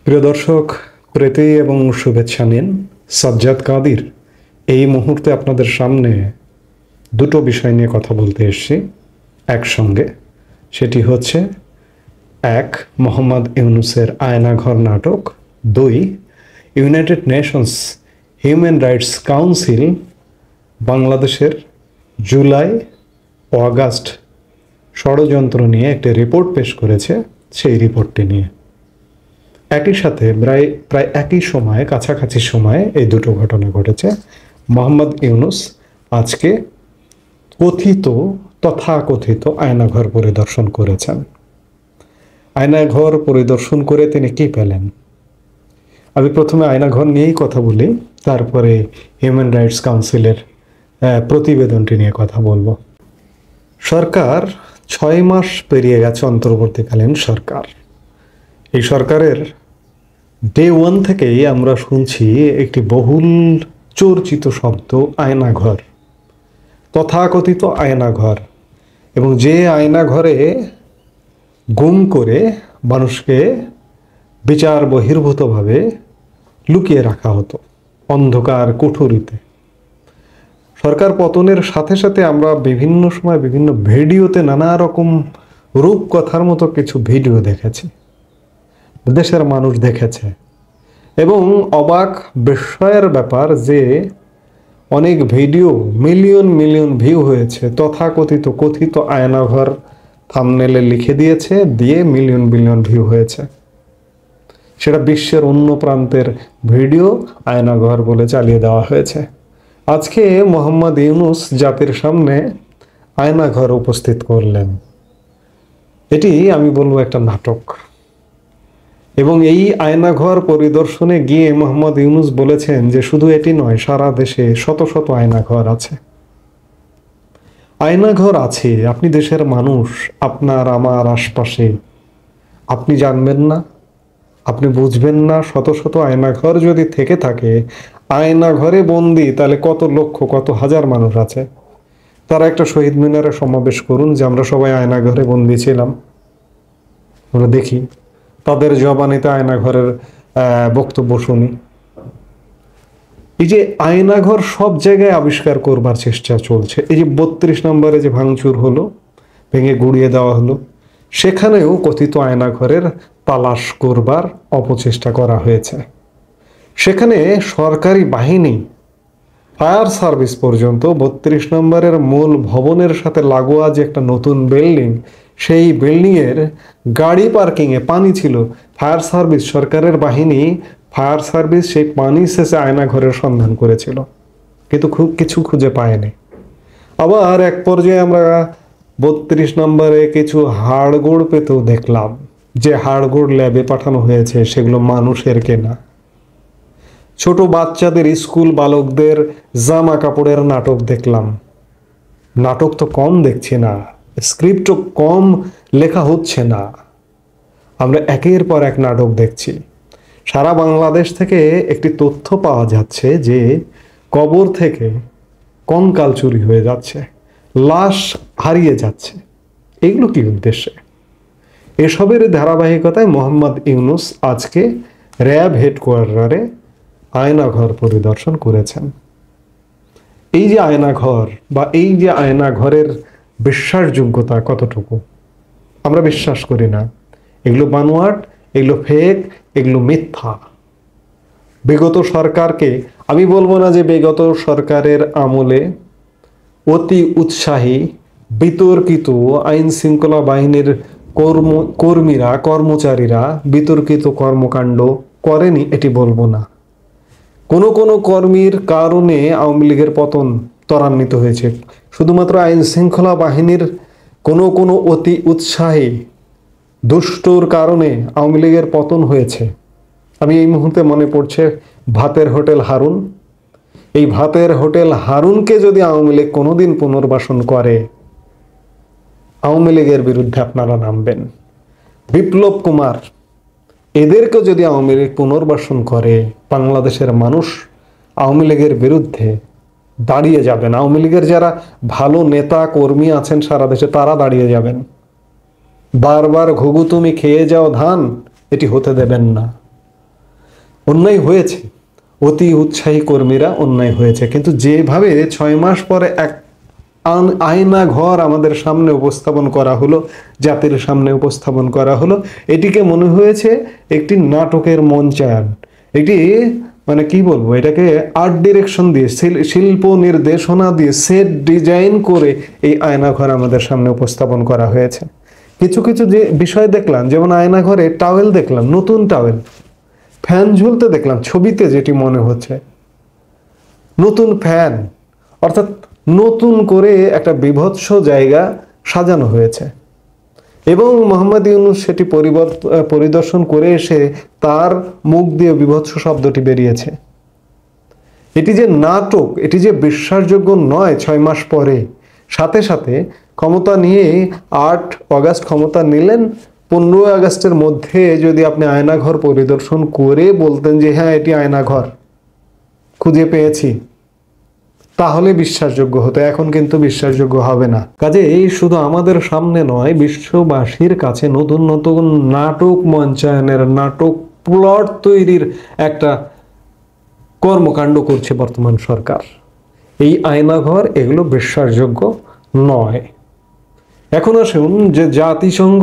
প্রিয় দর্শক, প্রীতি এবং শুভেচ্ছা নিন। সাজ্জাদ কাদির এই মুহূর্তে আপনাদের সামনে দুটো বিষয় নিয়ে কথা বলতে এসেছি একসঙ্গে। সেটি হচ্ছে এক, মোহাম্মদ ইউনূসের আয়নাঘর নাটক। দুই, United Nations human rights council বাংলাদেশের জুলাই ও আগস্ট ষড়যন্ত্র নিয়ে একটি রিপোর্ট পেশ করেছে, সেই রিপোর্টটি নিয়ে। একই সাথে প্রায় একই সময়ে, কাছাকাছি সময়ে এই দুটো ঘটনা ঘটেছে। মোহাম্মদ ইউনূস আজকে তথাকথিত আয়নাঘর পরিদর্শন করেছেন। আয়নাঘর পরিদর্শন করে তিনি কি পেলেন? আমি প্রথমে আয়নাঘর নিয়েই কথা বলি, তারপরে হিউম্যান রাইটস কাউন্সিলের প্রতিবেদনটি নিয়ে কথা বলবো। সরকার 6 মাস পেরিয়ে গেছে, অন্তর্বর্তীকালীন সরকার। এই সরকারের ডে ওয়ান থেকেই আমরা শুনছি একটি বহুল চর্চিত শব্দ, আয়নাঘর, তথাকথিত আয়নাঘর। এবং যে আয়নাঘরে গুম করে মানুষকে বিচার বহির্ভূতভাবে লুকিয়ে রাখা হতো অন্ধকার কুঠুরিতে। সরকার পতনের সাথে সাথে আমরা বিভিন্ন সময় বিভিন্ন ভিডিওতে নানা রকম রূপকথার মতো কিছু ভিডিও দেখেছি, দেশের মানুষ দেখেছে। এবং অবাক বিস্ময়ের ব্যাপার যে অনেক ভিডিও মিলিয়ন মিলিয়ন ভিউ হয়েছে, কথিত আয়নাঘর থাম্বনেলে লিখে দিয়ে মিলিয়ন বিলিয়ন ভিউ হয়েছে। সেটা বিশ্বের অন্য প্রান্তের ভিডিও আয়নাঘর বলে চালিয়ে দেওয়া হয়েছে। আজকে মোহাম্মদ ইউনূস জাতির সামনে আয়নাঘর উপস্থিত করলেন। এটি আমি বলবো একটা নাটক। এবং এই আয়নাঘর পরিদর্শনে গিয়ে মোহাম্মদ ইউনূস বলেছেন যে শুধু এটি নয়, সারা দেশে শত শত আয়নাঘর আছে। আয়নাঘর আছে, আপনি দেশের মানুষ, আপনার আমার আশপাশে, আপনি জানবেন না, আপনি বুঝবেন না। শত শত আয়নাঘর যদি থেকে থাকে, আয়নাঘরে বন্দি, তাহলে কত লক্ষ কত হাজার মানুষ আছে। তারা একটা শহীদ মিনারে সমাবেশ করুন যে আমরা সবাই আয়নাঘরে বন্দি ছিলাম, আমরা দেখি তাদের জবানিতে আয়নাঘরের বক্তব্য শুনি। এই যে আয়নাঘর সব জায়গায় আবিষ্কার করবার চেষ্টা চলছে। এই যে 32 নম্বরে যে ভাঙচুর হলো, ভেঙে গুড়িয়ে দেওয়া হলো, সেখানেও কথিত আয়নাঘরের তালাশ করবার অপচেষ্টা করা হয়েছে। সেখানে সরকারি বাহিনী, ফায়ার সার্ভিস পর্যন্ত 32 নম্বরের মূল ভবনের সাথে লাগোয়া যে একটা নতুন বিল্ডিং, সেই বিল্ডিংয়ের গাড়ি পার্কিংয়ে পানি ছিল। ফায়ার সার্ভিস, সরকারের বাহিনী, ফায়ার সার্ভিস সেই পানি শেষে আয়নাঘরের সন্ধান করেছিল, কিন্তু কিছু খুঁজে পায়নি। আবার এক পর্যায়ে আমরা 32 নম্বরে কিছু হাড়গোড় পেতেও দেখলাম, যে হাড়গোড় ল্যাবে পাঠানো হয়েছে, সেগুলো মানুষের কেনা। ছোট বাচ্চাদের, স্কুল বালকদের জামা কাপড়ের নাটক দেখলাম। নাটক তো কম দেখছি না, স্ক্রিপ্টও কম লেখা হচ্ছে না, আমরা একের পর এক নাটক দেখছি। সারা বাংলাদেশ থেকে একটি তথ্য পাওয়া যাচ্ছে যে কবর থেকে কঙ্কাল চুরি হয়ে যাচ্ছে, লাশ হারিয়ে যাচ্ছে। এগুলো কি উদ্দেশ্যে? এসবের ধারাবাহিকতায় মোহাম্মদ ইউনূস আজকে র্যাব হেডকোয়ার্টারে আয়নাঘর পরিদর্শন করেছেন। এই যে আয়নাঘর বা এই যে আয়নাঘরের বিশ্বাসযোগ্যতা কতটুকু, আমরা বিশ্বাস করি না। এগুলো বানোয়াট, এগুলো ফেক, এগুলো মিথ্যা। বিগত সরকারকে আমি বলবো না যে বিগত সরকারের আমলে অতি উৎসাহী বিতর্কিত আইন শৃঙ্খলা বাহিনীর কর্মচারীরা বিতর্কিত কর্মকাণ্ড করেনি, এটি বলবো না। কোনো কর্মীর কারণে আওয়ামী লীগের পতন ত্বরান্বিত হয়েছে। শুধুমাত্র আইন শৃঙ্খলা বাহিনীর কোনো অতি উৎসাহী দুষ্টর কারণে আওয়ামী লীগের পতন হয়েছে। আমি এই মুহূর্তে মনে পড়ছে ভাতের হোটেল হারুন। এই ভাতের হোটেল হারুনকে যদি আওয়ামী লীগ কোনোদিন পুনর্বাসন করে, আওয়ামী লীগের বিরুদ্ধে আপনারা নামবেন। বিপ্লব কুমার, এদেরকে যদি আওয়ামী লীগ পুনর্বাসন করে, বাংলাদেশের মানুষ আওয়ামী লীগের বিরুদ্ধে দাঁড়িয়ে যাবেন। আওয়ামী লীগের যারা ভালো নেতা কর্মী আছেন সারা দেশে, তারা দাঁড়িয়ে যাবেন। বারবার ঘুঘু তুমি খেয়ে যাও ধান, এটি হতে দেবেন না। অন্যায় হয়েছে, অতি উৎসাহী কর্মীরা অন্যায় হয়েছে, কিন্তু যেভাবে 6 মাস পরে এক আয়না ঘর আমাদের সামনে উপস্থাপন করা হলো, জাতির সামনে উপস্থাপন করা হলো, এটিকে মনে হয়েছে একটি নাটকের মঞ্চায়ন। এটি মানে কি বলবো, এটাকে আর্ট ডিরেকশন দিয়ে, শিল্প নির্দেশনা দিয়ে, সেট ডিজাইন করে এই আয়না ঘর আমাদের সামনে উপস্থাপন করা হয়েছে। কিছু কিছু যে বিষয় দেখলাম, যেমন আয়না ঘরে টাওয়েল দেখলাম, নতুন টাওয়েল, ফ্যান ঝুলতে দেখলাম, ছবিতে যেটি মনে হচ্ছে নতুন ফ্যান, অর্থাৎ নতুন করে একটা বীভৎস জায়গা সাজানো হয়েছে। এবং মোহাম্মদ ইউনূস সেটি পরিদর্শন করে এসে তার মুখ দিয়ে বীভৎস শব্দটি বেরিয়েছে। এটি যে নাটক, এটি যে বিশ্বাসযোগ্য নয়। 6 মাস পরে সাথে সাথে ক্ষমতা নিয়ে 8 অগাস্ট ক্ষমতা নিলেন, 15 আগস্টের মধ্যে যদি আপনি আয়নাঘর পরিদর্শন করে বলতেন যে হ্যাঁ এটি আয়নাঘর খুঁজে পেয়েছি, তাহলে বিশ্বাসযোগ্য হতো। এখন কিন্তু বিশ্বাসযোগ্য হবে না। কাজে এই শুধু আমাদের সামনে নয়, বিশ্ববাসীর কাছে নতুন নতুন নাটক মঞ্চায়নের, নাটক প্লট তৈরির একটা কর্মকাণ্ড করছে বর্তমান সরকার। এই আয়নাঘর এগুলো বিশ্বাসযোগ্য নয়। এখন আসুন যে জাতিসংঘ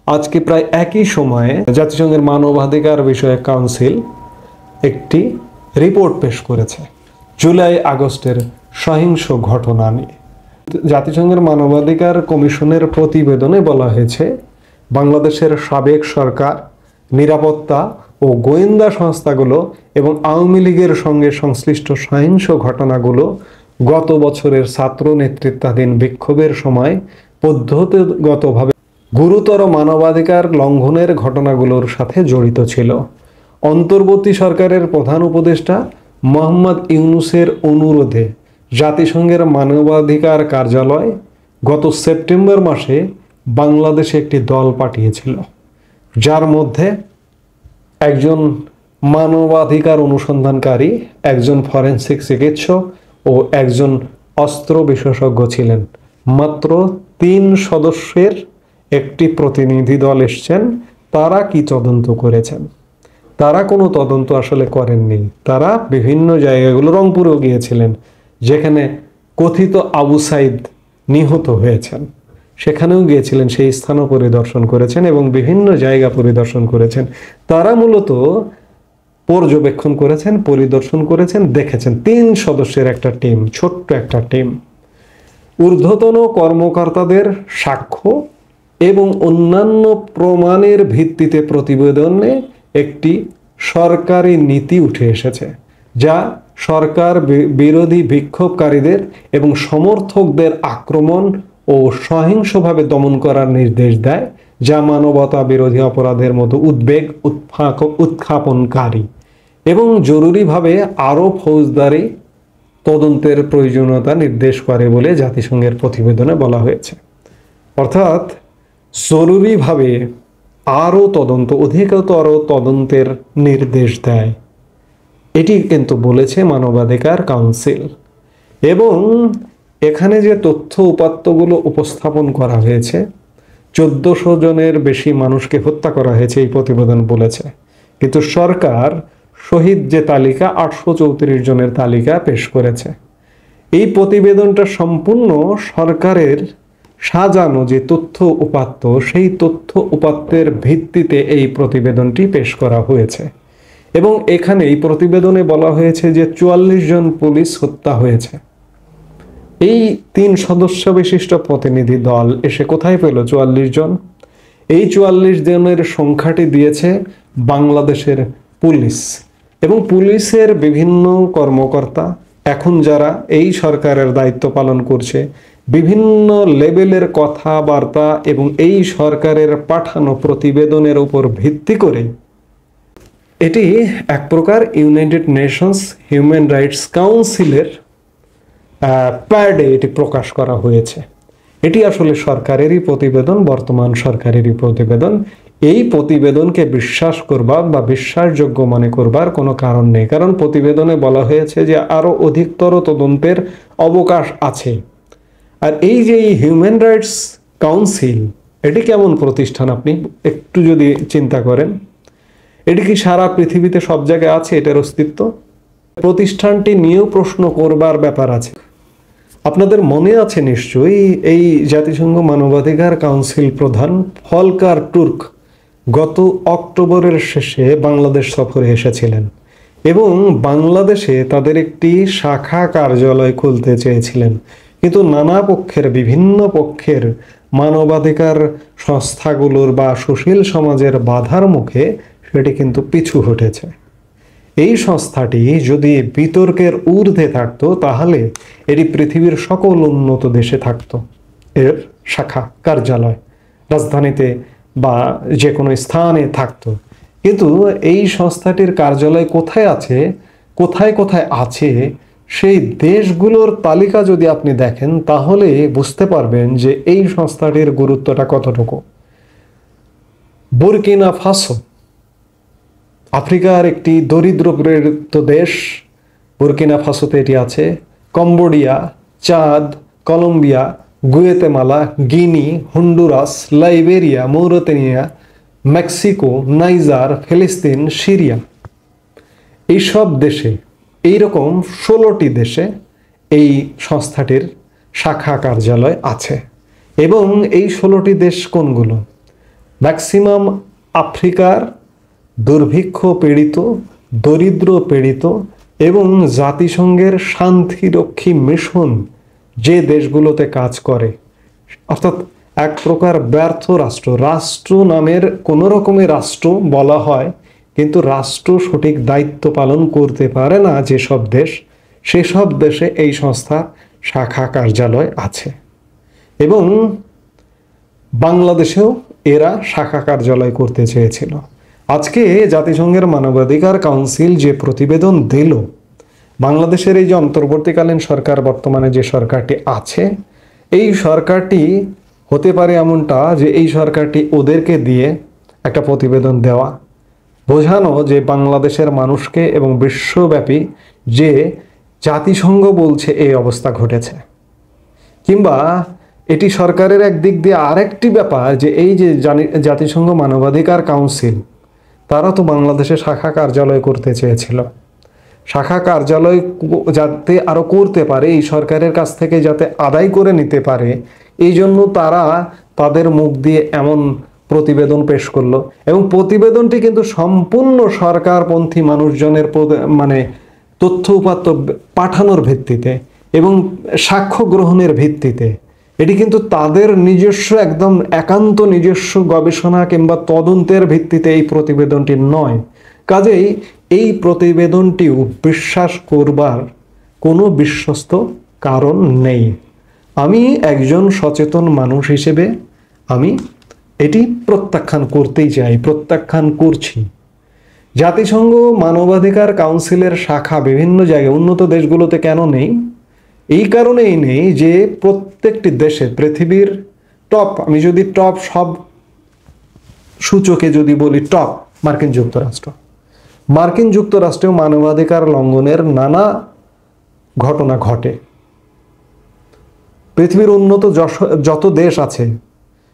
আজকে প্রায় একই সময়ে জাতিসংঘের মানবাধিকার বিষয়ক কাউন্সিল একটি রিপোর্ট পেশ করেছে জুলাই আগস্টের সহিংস ঘটনা নিয়ে। জাতিসংঘের মানবাধিকার কমিশনের প্রতিবেদনে বলা হয়েছে, বাংলাদেশের সাবেক সরকার, নিরাপত্তা ও গোয়েন্দা সংস্থাগুলো এবং আওয়ামী লীগের সঙ্গে সংশ্লিষ্ট সহিংস ঘটনাগুলো গত বছরের ছাত্র নেতৃত্বাধীন বিক্ষোভের সময় পদ্ধতিগতভাবে গুরুতর মানবাধিকার লঙ্ঘনের ঘটনাগুলোর সাথে জড়িত ছিল। অন্তর্বর্তী সরকারের প্রধান উপদেষ্টা মোহাম্মদ ইউনূসের অনুরোধে জাতিসংঘের মানবাধিকার কার্যালয় গত সেপ্টেম্বর মাসে বাংলাদেশে একটি দল পাঠিয়েছিল, যার মধ্যে একজন মানবাধিকার অনুসন্ধানকারী, একজন ফরেনসিক চিকিৎসক ও একজন অস্ত্র বিশেষজ্ঞ ছিলেন। মাত্র 3 সদস্যের একটি প্রতিনিধি দল এসছেন। তারা কি তদন্ত করেছেন? তারা কোনো তদন্ত আসলে করেননি। তারা বিভিন্ন জায়গাগুলো, রংপুরেও গিয়েছিলেন যেখানে কথিত আবু সাইদ নিহত হয়েছেন, সেখানেও গিয়েছিলেন, সেই স্থানও পরিদর্শন করেছেন এবং বিভিন্ন জায়গা পরিদর্শন করেছেন। তারা মূলত পর্যবেক্ষণ করেছেন, পরিদর্শন করেছেন, দেখেছেন। 3 সদস্যের একটা টিম, ছোট্ট একটা টিম, ঊর্ধ্বতন কর্মকর্তাদের সাক্ষ্য এবং অন্যান্য প্রমাণের ভিত্তিতে প্রতিবেদনে একটি সরকারি নীতি উঠে এসেছে, যা সরকার বিরোধী বিক্ষোভকারীদের এবং সমর্থকদের আক্রমণ ও সহিংসভাবে দমন করার নির্দেশ দেয়, যা মানবতা বিরোধী অপরাধের মতো উদ্বেগ উত্থাপনকারী এবং জরুরিভাবে আরও ফৌজদারি তদন্তের প্রয়োজনীয়তা নির্দেশ করে বলে জাতিসংঘের প্রতিবেদনে বলা হয়েছে। অর্থাৎ জরুরিভাবে আরও তদন্ত, অধিকতর তদন্তের নির্দেশ দেয়, এটি কিন্তু বলেছে মানবাধিকার কাউন্সিল। এবং এখানে যে তথ্য উপাত্তগুলো উপস্থাপন করা হয়েছে, 1400 জনের বেশি মানুষকে হত্যা করা হয়েছে এই প্রতিবেদন বলেছে, কিন্তু সরকার শহীদ যে তালিকা 834 জনের তালিকা পেশ করেছে। এই প্রতিবেদনটা সম্পূর্ণ সরকারের সাজানো যে তথ্য উপাত্ত, সেই তথ্য উপাত্তের ভিত্তিতে এই প্রতিবেদনটি পেশ করা হয়েছে। এবং এখানে এই প্রতিবেদনে বলা হয়েছে যে 44 জন পুলিশ হত্যা হয়েছে। এই 3 সদস্য বিশিষ্ট প্রতিনিধি দল এসে কোথায় পেল 44 জন? এই 44 জনের সংখ্যাটি দিয়েছে বাংলাদেশের পুলিশ এবং পুলিশের বিভিন্ন কর্মকর্তা, এখন যারা এই সরকারের দায়িত্ব পালন করছে, বিভিন্ন লেভেলের কথাবার্তা এবং এই সরকারের পাঠানো প্রতিবেদনের উপর ভিত্তি করে এটি এক প্রকার ইউনাইটেড নেশনস হিউম্যান রাইটস কাউন্সিলের প্যাডে এটি প্রকাশ করা হয়েছে। এটি আসলে সরকারেরই প্রতিবেদন, বর্তমান সরকারেরই প্রতিবেদন। এই প্রতিবেদনকে বিশ্বাস করবার বা বিশ্বাসযোগ্য মনে করবার কোনো কারণ নেই, কারণ প্রতিবেদনে বলা হয়েছে যে আরও অধিকতর তদন্তের অবকাশ আছে। আর এই যে হিউম্যান রাইটস কাউন্সিল, এটি কেমন প্রতিষ্ঠান আপনি একটু যদি চিন্তা করেন, এটি কি সারা পৃথিবীতে সব জায়গায় আছে এটার অস্তিত্ব? প্রতিষ্ঠানটি নিয়েও প্রশ্ন করবার ব্যাপার আছে। আপনাদের মনে আছে নিশ্চয়ই, এই জাতিসংঘ মানবাধিকার কাউন্সিল প্রধান ফলকার তুর্ক গত অক্টোবরের শেষে বাংলাদেশ সফরে এসেছিলেন এবং বাংলাদেশে তাদের একটি শাখা কার্যালয় খুলতে চেয়েছিলেন, কিন্তু নানা পক্ষের, বিভিন্ন পক্ষের মানবাধিকার সংস্থাগুলোর বা সুশীল সমাজের বাধার মুখে সেটি কিন্তু পিছু হটেছে। এই সংস্থাটি যদি বিতর্কের ঊর্ধ্বে থাকতো তাহলে এটি পৃথিবীর সকল উন্নত দেশে থাকতো, এর শাখা কার্যালয় রাজধানীতে বা যে কোনো স্থানে থাকতো। কিন্তু এই সংস্থাটির কার্যালয় কোথায় আছে, কোথায় কোথায় আছে, সেই দেশগুলোর তালিকা যদি আপনি দেখেন তাহলে বুঝতে পারবেন যে এই সংস্থাটির গুরুত্বটা কতটুকু। বুরকিনা ফাসো, আফ্রিকার একটি দরিদ্র দেশ, বুরকিনা ফাসোতে এটি আছে। Cambodia, Chad, Colombia, Guatemala, Guinea, Honduras, Liberia, Mauritania, Mexico, Niger, ফিলিস্তিন, সিরিয়া, এইসব দেশে, এইরকম 16টি দেশে এই সংস্থাটির শাখা কার্যালয় আছে। এবং এই 16টি দেশ কোনগুলো? ম্যাক্সিমাম আফ্রিকার দুর্ভিক্ষ পীড়িত, দরিদ্র পীড়িত এবং জাতিসংঘের শান্তিরক্ষী মিশন যে দেশগুলোতে কাজ করে, অর্থাৎ এক প্রকার ব্যর্থ রাষ্ট্র, রাষ্ট্র নামের কোনো রকমের রাষ্ট্র বলা হয় কিন্তু রাষ্ট্র সঠিক দায়িত্ব পালন করতে পারে না যেসব দেশ, সেসব দেশে এই সংস্থা শাখা কার্যালয় আছে। এবং বাংলাদেশেও এরা শাখা কার্যালয় করতে চেয়েছিল। আজকে জাতিসংঘের মানবাধিকার কাউন্সিল যে প্রতিবেদন দিল, বাংলাদেশের এই যে অন্তর্বর্তীকালীন সরকার, বর্তমানে যে সরকারটি আছে, এই সরকারটি হতে পারে এমনটা যে এই সরকারটি ওদেরকে দিয়ে একটা প্রতিবেদন দেওয়া, বোঝানো যে বাংলাদেশের মানুষকে এবং বিশ্বব্যাপী যে জাতিসংঘ বলছে এই অবস্থা ঘটেছে। কিংবা এটি সরকারের একদিক দিয়ে আরেকটি ব্যাপার যে এই যে জাতিসংঘ মানবাধিকার কাউন্সিল, তারা তো বাংলাদেশে শাখা কার্যালয় করতে চেয়েছিল। শাখা কার্যালয় যাতে আরো করতে পারে, এই সরকারের কাছ থেকে যাতে আদায় করে নিতে পারে, এই জন্য তারা তাদের মুখ দিয়ে এমন প্রতিবেদন পেশ করলো। এবং প্রতিবেদনটি কিন্তু সম্পূর্ণ সরকারপন্থী মানুষজনের মানে তথ্য উপাত্ত পাঠানোর ভিত্তিতে এবং সাক্ষ্য গ্রহণের ভিত্তিতে। এটি কিন্তু তাদের নিজস্ব, একদম একান্ত নিজস্ব গবেষণা কিংবা তদন্তের ভিত্তিতে এই প্রতিবেদনটি নয়। কাজেই এই প্রতিবেদনটিও বিশ্বাস করবার কোনো বিশ্বস্ত কারণ নেই। আমি একজন সচেতন মানুষ হিসেবে আমি এটি প্রত্যাখ্যান করতেই চাই, প্রত্যাখ্যান করছি। জাতিসংঘ মানবাধিকার কাউন্সিলের শাখা বিভিন্ন জায়গায় উন্নত দেশগুলোতে কেন নেই? এই কারণেই নেই যে প্রত্যেকটি দেশে, পৃথিবীর টপ, আমি যদি টপ সব সূচকে যদি বলি টপ, মার্কিন যুক্তরাষ্ট্র। মার্কিন যুক্তরাষ্ট্রেও মানবাধিকার লঙ্ঘনের নানা ঘটনা ঘটে। পৃথিবীর উন্নত যত দেশ আছে,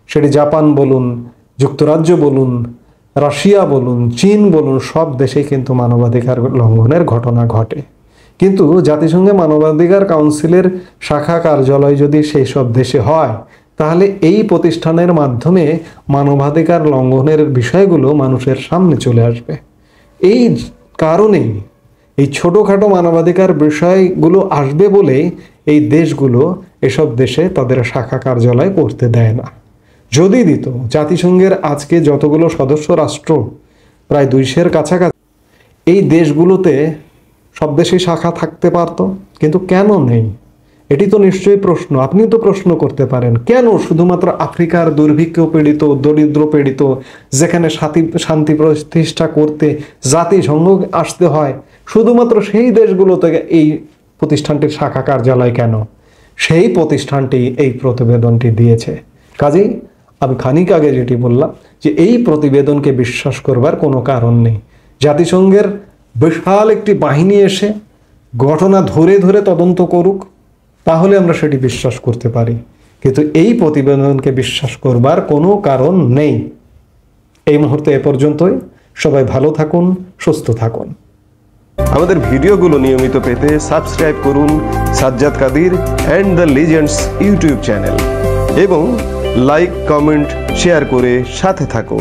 সেটি জাপান বলুন, যুক্তরাজ্য বলুন, রাশিয়া বলুন, চীন বলুন, সব দেশেই কিন্তু মানবাধিকার লঙ্ঘনের ঘটনা ঘটে। কিন্তু জাতিসংঘে মানবাধিকার কাউন্সিলের শাখা কার্যালয় যদি সেই সব দেশে হয়, তাহলে এই প্রতিষ্ঠানের মাধ্যমে মানবাধিকার লঙ্ঘনের বিষয়গুলো মানুষের সামনে চলে আসবে। এই কারণেই এই ছোটোখাটো মানবাধিকার বিষয়গুলো আসবে বলেই এই দেশগুলো এসব দেশে তাদের শাখা কার্যালয় করতে দেয় না। যদি দিত, জাতিসংঘের আজকে যতগুলো সদস্য রাষ্ট্র, প্রায় 200-এর কাছাকাছি, এই দেশগুলোতে সব দেশেই শাখা থাকতে পারত, কিন্তু কেন নেই? এটি তো নিশ্চয়ই প্রশ্ন, আপনি তো প্রশ্ন করতে পারেন, কেন শুধুমাত্র আফ্রিকার দুর্ভিক্ষ পীড়িত, দরিদ্র পীড়িত, যেখানে শান্তি প্রতিষ্ঠা করতে জাতিসংঘ আসতে হয়, শুধুমাত্র সেই দেশগুলোতে এই প্রতিষ্ঠানটির শাখা কার্যালয় কেন? সেই প্রতিষ্ঠানটি এই প্রতিবেদনটি দিয়েছে। কাজেই আমি খানিক আগে যেটি বললাম যে এই প্রতিবেদনকে বিশ্বাস করবার কোনো কারণ নেই। জাতিসংঘের বিশাল একটি বাহিনী এসে ঘটনা ধরে ধরে তদন্ত করুক, তাহলে আমরা সেটি বিশ্বাস করতে পারি, কিন্তু এই প্রতিবেদনকে বিশ্বাস করবার কোনো কারণ নেই। এই মুহূর্তে এ পর্যন্তই। সবাই ভালো থাকুন, সুস্থ থাকুন। আমাদের ভিডিওগুলো নিয়মিত পেতে সাবস্ক্রাইব করুন Sajjad Kadir and the legends YouTube channel এবং লাইক, কমেন্ট, শেয়ার করে সাথে থাকুন।